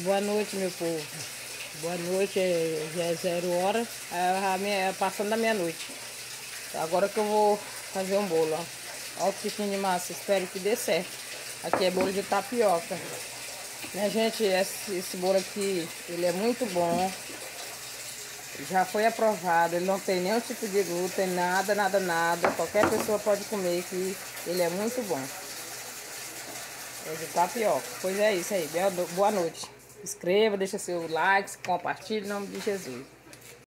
Boa noite, meu povo. Boa noite, já é 0 horas, passando da meia-noite. Agora que eu vou fazer um bolo, ó. Olha o tiquinho de massa, espero que dê certo. Aqui é bolo de tapioca. Né, gente, esse bolo aqui, ele é muito bom. Já foi aprovado, ele não tem nenhum tipo de glúten, nada, nada, nada. Qualquer pessoa pode comer, que ele é muito bom. É de tapioca. Pois é isso aí. Boa noite. Inscreva, deixa seu like, compartilhe em nome de Jesus.